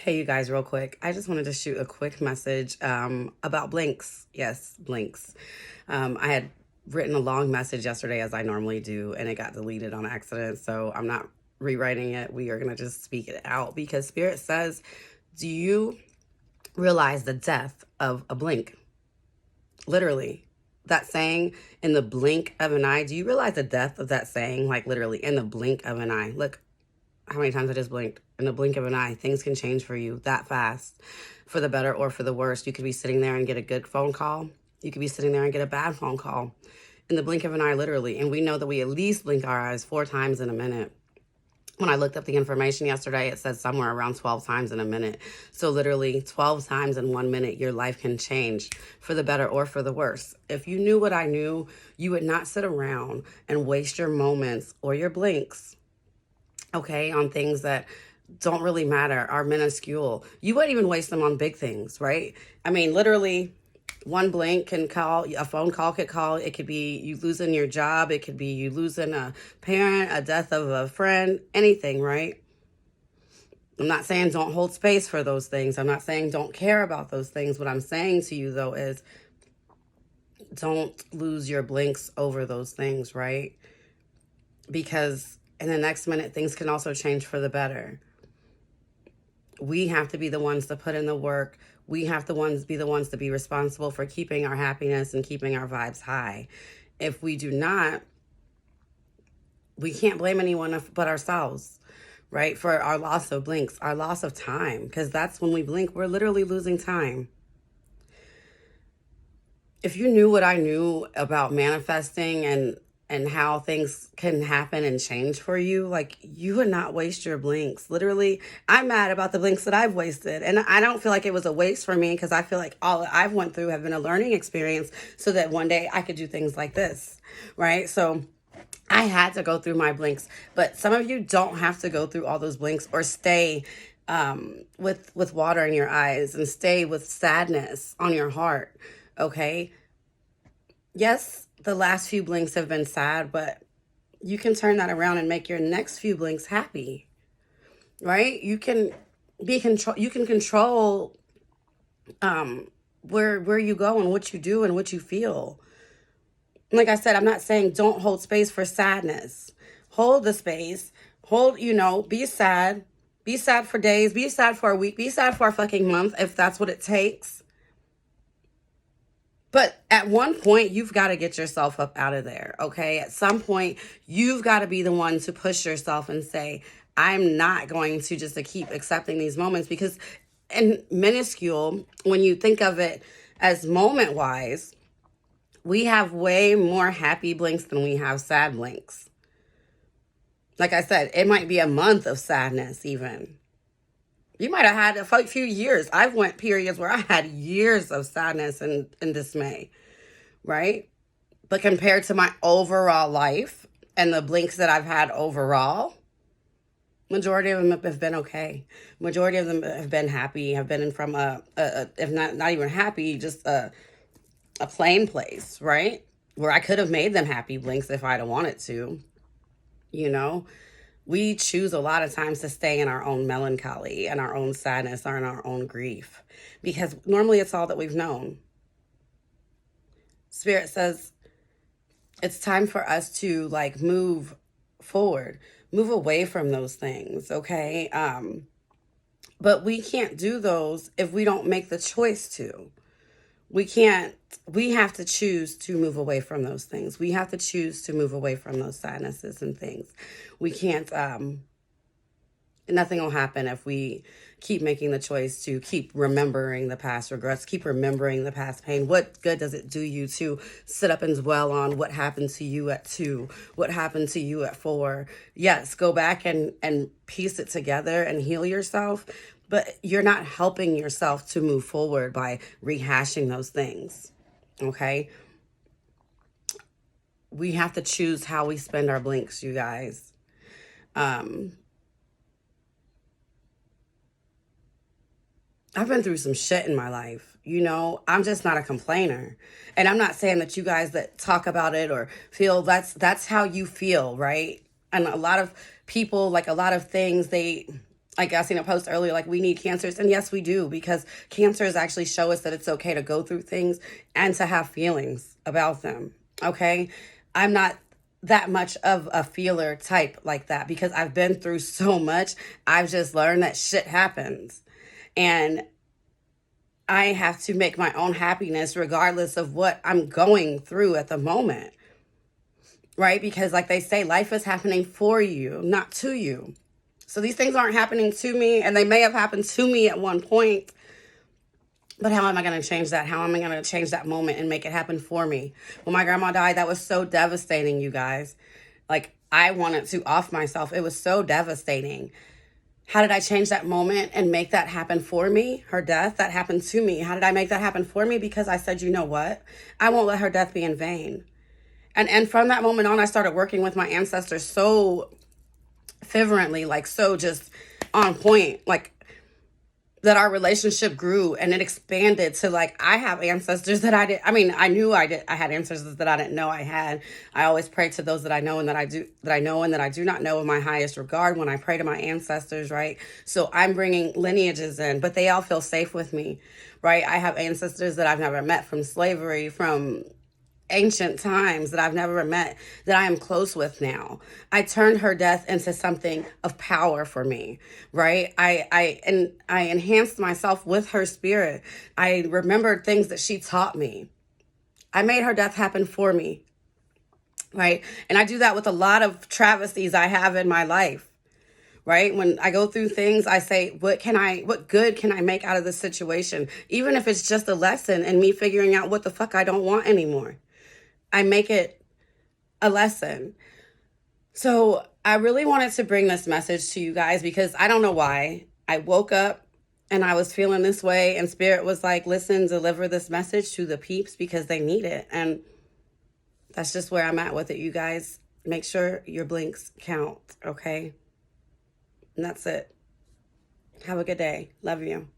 Hey, you guys, real quick. I just wanted to shoot a quick message about blinks. Yes, blinks. I had written a long message yesterday, as I normally do, and it got deleted on accident. So I'm not rewriting it. We are going to just speak it out because Spirit says, do you realize the death of a blink? Literally. That saying, in the blink of an eye. Do you realize the death of that saying? Like, literally, in the blink of an eye. Look how many times I just blinked. In the blink of an eye, things can change for you that fast, for the better or for the worse. You could be sitting there and get a good phone call. You could be sitting there and get a bad phone call. In the blink of an eye, literally. And we know that we at least blink our eyes 4 times in a minute. When I looked up the information yesterday, it said somewhere around 12 times in a minute. So literally 12 times in 1 minute, your life can change for the better or for the worse. If you knew what I knew, you would not sit around and waste your moments or your blinks, okay, on things that don't really matter, are minuscule. You wouldn't even waste them on big things, right? I mean, literally, one blink can call, a phone call could call. It could be you losing your job. It could be you losing a parent, a death of a friend, anything, right? I'm not saying don't hold space for those things. I'm not saying don't care about those things. What I'm saying to you, though, is don't lose your blinks over those things, right? Because in the next minute, things can also change for the better. We have to be the ones to put in the work. We have to be the ones to be responsible for keeping our happiness and keeping our vibes high. If we do not, we can't blame anyone but ourselves, right? For our loss of blinks, our loss of time, because that's when we blink, we're literally losing time. If you knew what I knew about manifesting and how things can happen and change for you, like, you would not waste your blinks. Literally, I'm mad about the blinks that I've wasted. And I don't feel like it was a waste for me because I feel like all that I've went through have been a learning experience so that one day I could do things like this, right? So I had to go through my blinks, but some of you don't have to go through all those blinks or stay with water in your eyes and stay with sadness on your heart, okay? Yes, the last few blinks have been sad, but you can turn that around and make your next few blinks happy, right? You can control where you go and what you do and what you feel. Like I said, I'm not saying don't hold space for sadness. Hold the space. Be sad. Be sad for days. Be sad for a week. Be sad for a fucking month if that's what it takes. But at one point, you've got to get yourself up out of there, okay? At some point, you've got to be the one to push yourself and say, I'm not going to just keep accepting these moments because, and minuscule, when you think of it as moment-wise, we have way more happy blinks than we have sad blinks. Like I said, it might be a month of sadness even. You might have had a few years. I've went periods where I had years of sadness and dismay, right? But compared to my overall life and the blinks that I've had overall, majority of them have been okay. Majority of them have been happy, have been from if not even happy, just a plain place, right? Where I could have made them happy blinks if I'd have wanted to, you know? We choose a lot of times to stay in our own melancholy and our own sadness or in our own grief because normally it's all that we've known. Spirit says it's time for us to move forward, move away from those things, okay? But we can't do those if we don't make the choice to. We have to choose to move away from those things. We have to choose to move away from those sadnesses and things. We can't, nothing will happen if we keep making the choice to keep remembering the past regrets, keep remembering the past pain. What good does it do you to sit up and dwell on what happened to you at 2, what happened to you at 4? Yes, go back and piece it together and heal yourself. But you're not helping yourself to move forward by rehashing those things, okay? We have to choose how we spend our blinks, you guys. I've been through some shit in my life, I'm just not a complainer. And I'm not saying that you guys that talk about it or feel that's how you feel, right? And a lot of people, a lot of things, Like I seen a post earlier, like we need cancers. And yes, we do, because cancers actually show us that it's okay to go through things and to have feelings about them. Okay. I'm not that much of a feeler type like that because I've been through so much. I've just learned that shit happens. And I have to make my own happiness regardless of what I'm going through at the moment. Right? Because like they say, life is happening for you, not to you. So these things aren't happening to me, and they may have happened to me at one point. But how am I going to change that? How am I going to change that moment and make it happen for me? When my grandma died, that was so devastating, you guys. Like, I wanted to off myself. It was so devastating. How did I change that moment and make that happen for me? Her death, that happened to me. How did I make that happen for me? Because I said, you know what? I won't let her death be in vain. And from that moment on, I started working with my ancestors so fervently, like so just on point, like that our relationship grew and it expanded to like, I have ancestors that I knew I had ancestors that I didn't know I had. I always pray to those that I know and that I know and that I do not know in my highest regard when I pray to my ancestors, right? So I'm bringing lineages in, but they all feel safe with me, right? I have ancestors that I've never met from slavery, from ancient times that I've never met, that I am close with now. I turned her death into something of power for me, right? I enhanced myself with her spirit. I remembered things that she taught me. I made her death happen for me, right? And I do that with a lot of travesties I have in my life. Right? When I go through things, I say, what good can I make out of this situation? Even if it's just a lesson and me figuring out what the fuck I don't want anymore. I make it a lesson. So I really wanted to bring this message to you guys because I don't know why. I woke up and I was feeling this way, and Spirit was like, listen, deliver this message to the peeps because they need it. And that's just where I'm at with it, you guys. Make sure your blinks count, okay? And that's it. Have a good day. Love you.